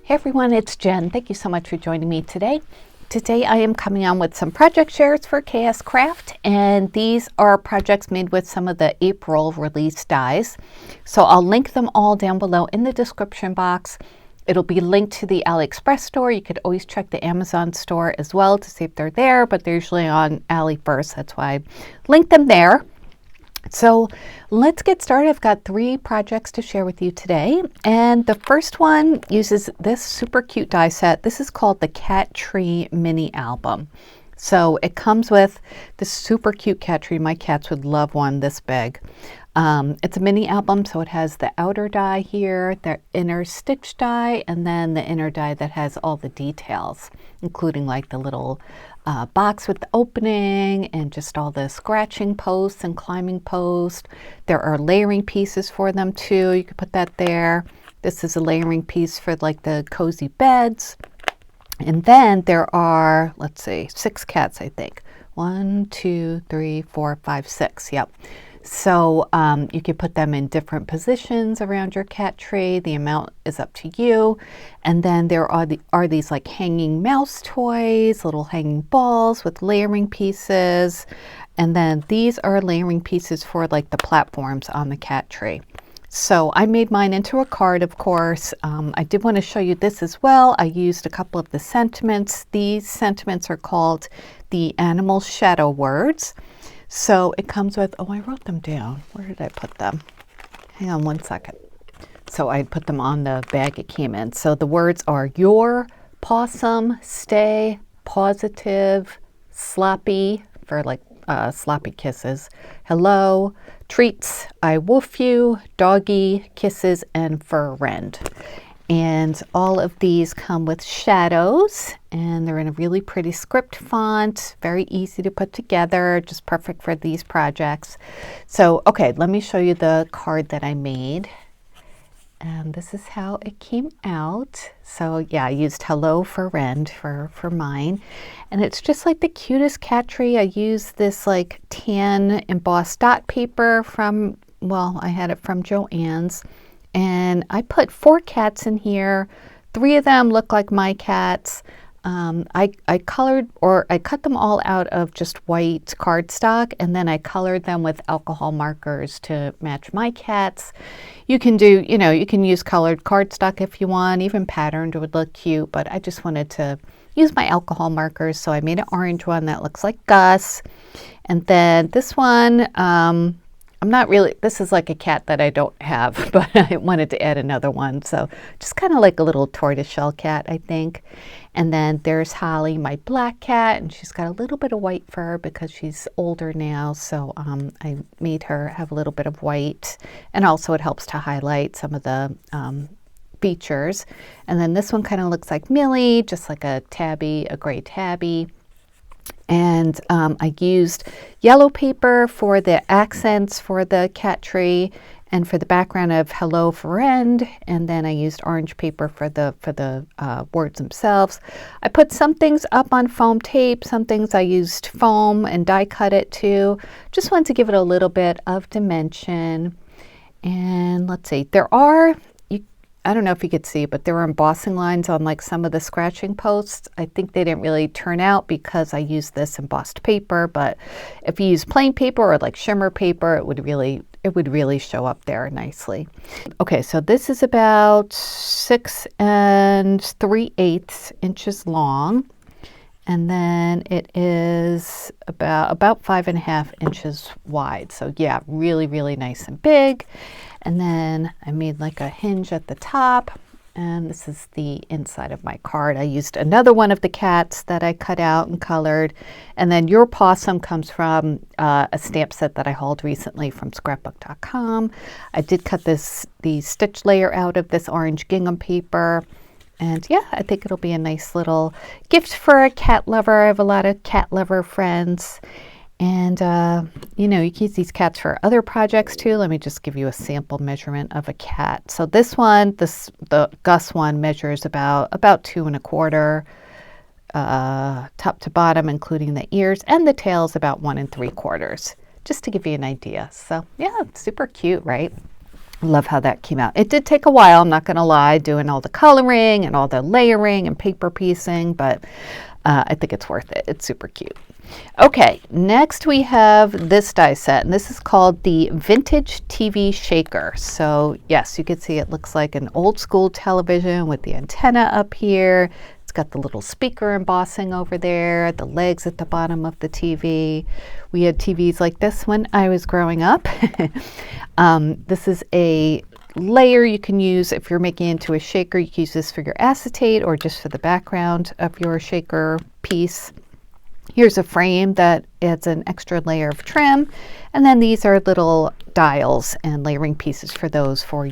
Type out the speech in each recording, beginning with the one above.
Hey everyone, it's Jen. Thank you so much for joining me today. Today I am coming on with some project shares for KSCraft, and these are projects made with some of the April release dies. So I'll link them all down below in the description box. It'll be linked to the AliExpress store. You could always check the Amazon store as well to see if they're there, but they're usually on Ali first. That's why I linked them there. So let's get started. I've got 3 projects to share with you today. And the first one uses this super cute die set. This is called the Cat Tree Mini Album. So it comes with this super cute cat tree. My cats would love one this big. It's a mini album, so it has the outer die here, the inner stitch die, and then the inner die that has all the details, including like the little box with the opening and just all the scratching posts and climbing posts. There are layering pieces for them too. You could put that there. This is a layering piece for like the cozy beds. And then there are, let's see, 6 cats, I think. 1, 2, 3, 4, 5, 6. Yep. So you can put them in different positions around your cat tree. The amount is up to you. And then there are these like hanging mouse toys, little hanging balls with layering pieces. And then these are layering pieces for like the platforms on the cat tree. So I made mine into a card, of course. I did want to show you this as well. I used a couple of the sentiments. These sentiments are called the animal shadow words. So it comes with, oh, I wrote them down. Where did I put them? Hang on one second. So I put them on the bag it came in. So the words are your, possum, stay, positive, sloppy, for like sloppy kisses, hello, treats, I woof you, doggy, kisses, and fur rend. And all of these come with shadows, and they're in a really pretty script font, very easy to put together, just perfect for these projects. So, okay, let me show you the card that I made. And this is how it came out. So yeah, I used hello for rend for mine. And it's just like the cutest cat tree. I used this like tan embossed dot paper from, well, I had it from Joann's. And I put 4 cats in here. 3 of them look like my cats. I colored, or I cut them all out of just white cardstock, and then I colored them with alcohol markers to match my cats. You can do, you can use colored cardstock if you want, even patterned would look cute, but I just wanted to use my alcohol markers, so I made an orange one that looks like Gus. And then this one, this is like a cat that I don't have, but I wanted to add another one. So just kind of like a little tortoiseshell cat, I think. And then there's Holly, my black cat, and she's got a little bit of white fur because she's older now. So I made her have a little bit of white, and also it helps to highlight some of the features. And then this one kind of looks like Millie, just like a gray tabby. And I used yellow paper for the accents for the cat tree and for the background of hello friend, and then I used orange paper for the words themselves. I put some things up on foam tape, some things I used foam and die cut it too. Just wanted to give it a little bit of dimension. And let's see, I don't know if you could see, but there were embossing lines on like some of the scratching posts. I think they didn't really turn out because I used this embossed paper, but if you use plain paper or like shimmer paper, it would really show up there nicely. Okay, so this is about 6 3/8 inches long. And then it is about 5.5 inches wide. So yeah, really, really nice and big. And then I made like a hinge at the top. And this is the inside of my card. I used another one of the cats that I cut out and colored. And then your possum comes from a stamp set that I hauled recently from scrapbook.com. I did cut the stitch layer out of this orange gingham paper. And yeah, I think it'll be a nice little gift for a cat lover. I have a lot of cat lover friends. And, you can use these cats for other projects too. Let me just give you a sample measurement of a cat. So this one, the Gus one measures about 2 1/4, top to bottom, including the ears, and the tail's about 1 3/4, just to give you an idea. So yeah, it's super cute, right? Love how that came out. It did take a while, I'm not going to lie, doing all the coloring and all the layering and paper piecing, but I think it's worth it. It's super cute. Okay, next we have this die set, and this is called the Vintage TV Shaker. So yes, you can see it looks like an old school television with the antenna up here. It's got the little speaker embossing over there, the legs at the bottom of the TV. We had TVs like this when I was growing up. This is a layer you can use if you're making it into a shaker. You can use this for your acetate or just for the background of your shaker piece. Here's a frame that adds an extra layer of trim, and then these are little dials and layering pieces for those for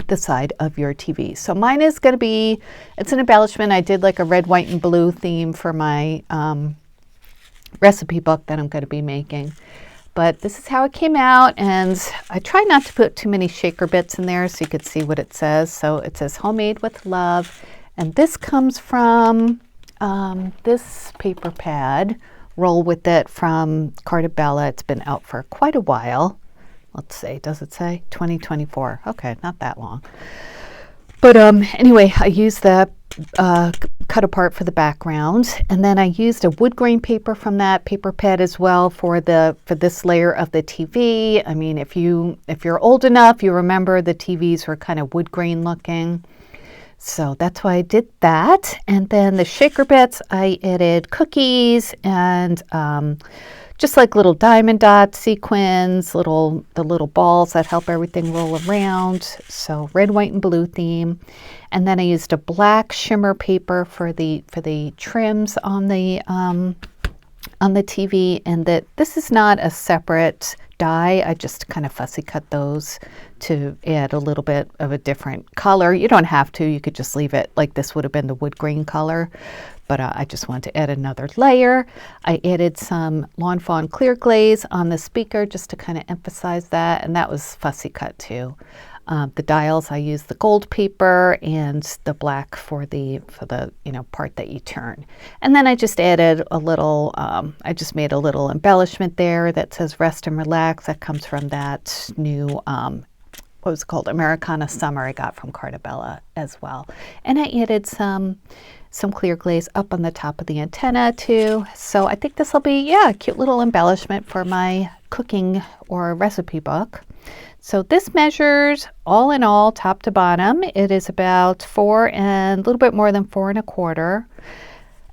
the side of your TV. So mine is going to be, it's an embellishment. I did like a red, white, and blue theme for my recipe book that I'm going to be making. But this is how it came out, and I try not to put too many shaker bits in there so you could see what it says. So it says homemade with love, and this comes from this paper pad, Roll With It from Cardmaking. It's been out for quite a while. Let's see, does it say 2024? Okay, not that long. But anyway, I used the cut apart for the background, and then I used a wood grain paper from that paper pad as well for this layer of the TV. I mean, if you're old enough, you remember the TVs were kind of wood grain looking. So that's why I did that. And then the shaker bits, I added cookies and just like little diamond dot sequins, the little balls that help everything roll around. So red, white, and blue theme. And then I used a black shimmer paper for the trims on the TV. And this is not a separate die. I just kind of fussy cut those to add a little bit of a different color. You don't have to. You could just leave it like this would have been the wood grain color. But I just wanted to add another layer. I added some Lawn Fawn clear glaze on the speaker just to kind of emphasize that, and that was fussy cut too. The dials, I used the gold paper and the black for the part that you turn. And then I just added a little, I just made a little embellishment there that says rest and relax. That comes from that new, what was it called, Americana Summer I got from Cardmaking as well. And I added some clear glaze up on the top of the antenna too. So I think this will be, a cute little embellishment for my cooking or recipe book. So this measures all in all, top to bottom. It is about 4 and a little bit more than 4 1/4.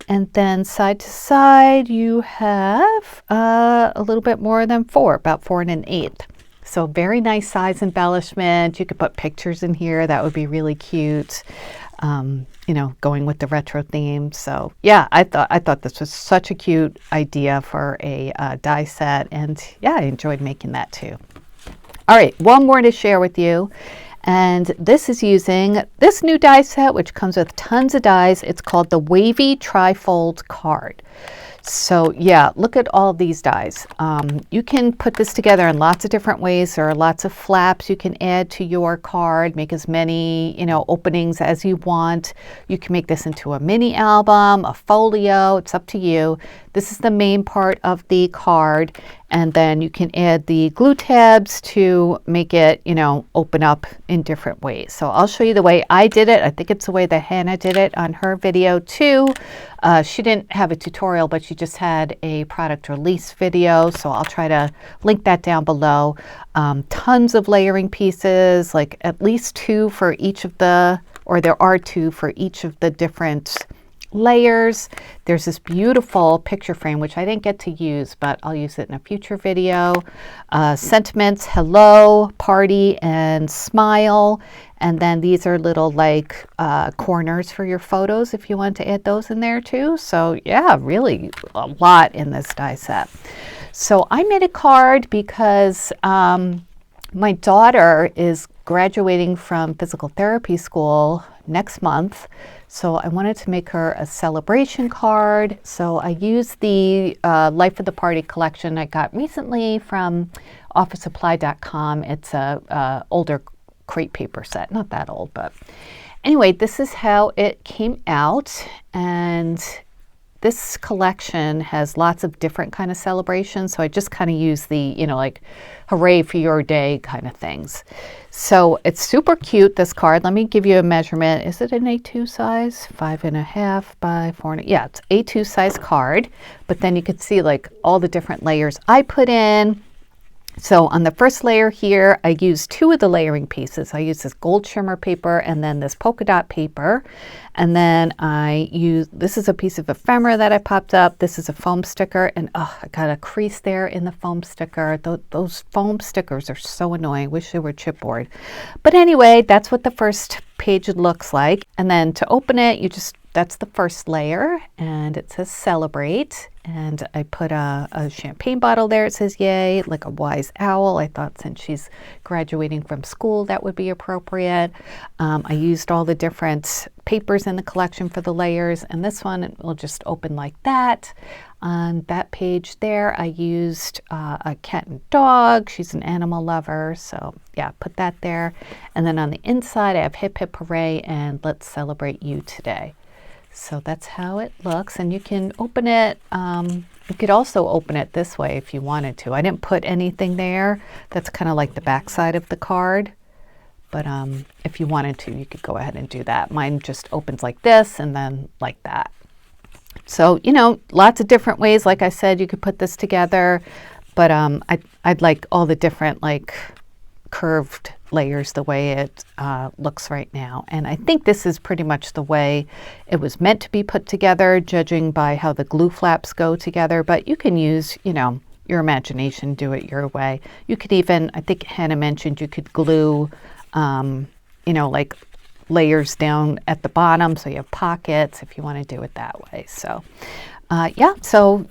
And then side to side, you have a little bit more than 4, about 4 1/8. So very nice size embellishment. You could put pictures in here. That would be really cute. Going with the retro theme. So yeah, I thought this was such a cute idea for a die set, and yeah, I enjoyed making that too. All right, one more to share with you, and this is using this new die set, which comes with tons of dies. It's called the Wavy Trifold Card. So yeah, look at all these dies. You can put this together in lots of different ways. There are lots of flaps you can add to your card, make as many, openings as you want. You can make this into a mini album, a folio, it's up to you. This is the main part of the card, and then you can add the glue tabs to make it, open up in different ways. So I'll show you the way I did it. I think it's the way that Hannah did it on her video too. She didn't have a tutorial, but she just had a product release video, so I'll try to link that down below. Tons of layering pieces, like at least 2 for each of there are 2 for each of the different layers. There's this beautiful picture frame, which I didn't get to use, but I'll use it in a future video. Sentiments, hello, party, and smile. And then these are little corners for your photos if you want to add those in there too. So yeah, really a lot in this die set. So I made a card because my daughter is graduating from physical therapy school next month. So I wanted to make her a celebration card. So I used the Life of the Party collection I got recently from officesupply.com. It's a older crate paper set, not that old, but anyway, this is how it came out. And this collection has lots of different kind of celebrations, so I just kind of use the, you know, like hooray for your day kind of things. So it's super cute, this card. Let me give you a measurement. Is it an A2 size? 5.5 by 4. Yeah, it's A2 size card. But then you can see like all the different layers I put in. So on the first layer here, I used 2 of the layering pieces. I used this gold shimmer paper and then this polka dot paper. And then I used, this is a piece of ephemera that I popped up. This is a foam sticker, and oh, I got a crease there in the foam sticker. Those foam stickers are so annoying. Wish they were chipboard. But anyway, that's what the first page looks like. And then to open it, you just, that's the first layer, and it says celebrate. And I put a champagne bottle there. It says yay, like a wise owl. I thought since she's graduating from school, that would be appropriate. I used all the different papers in the collection for the layers, and this one will just open like that. On that page there, I used a cat and dog. She's an animal lover, so yeah, put that there. And then on the inside, I have hip hip hooray and let's celebrate you today. So that's how it looks, and you can open it. You could also open it this way if you wanted to. I didn't put anything there. That's kind of like the back side of the card. But if you wanted to, you could go ahead and do that. Mine just opens like this and then like that. So, you know, lots of different ways. Like I said, you could put this together. But I'd like all the different like curved layers the way it looks right now. And I think this is pretty much the way it was meant to be put together, judging by how the glue flaps go together. But you can use, you know, your imagination, do it your way. You could even, I think Hannah mentioned you could glue, you know, like layers down at the bottom so you have pockets if you want to do it that way. So yeah, so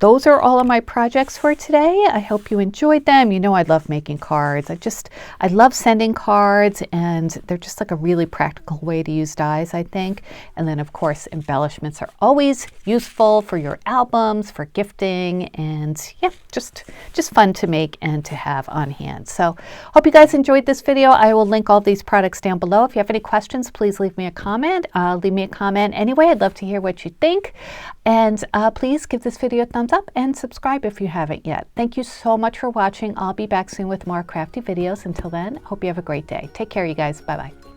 those are all of my projects for today. I hope you enjoyed them. You know I love making cards. I love sending cards, and they're just like a really practical way to use dies, I think. And then of course embellishments are always useful for your albums, for gifting, and yeah, just fun to make and to have on hand. So hope you guys enjoyed this video. I will link all these products down below. If you have any questions, please leave me a comment. Leave me a comment anyway. I'd love to hear what you think. And please give this video a thumbs up and subscribe if you haven't yet. Thank you so much for watching. I'll be back soon with more crafty videos. Until then, hope you have a great day. Take care, you guys. Bye-bye.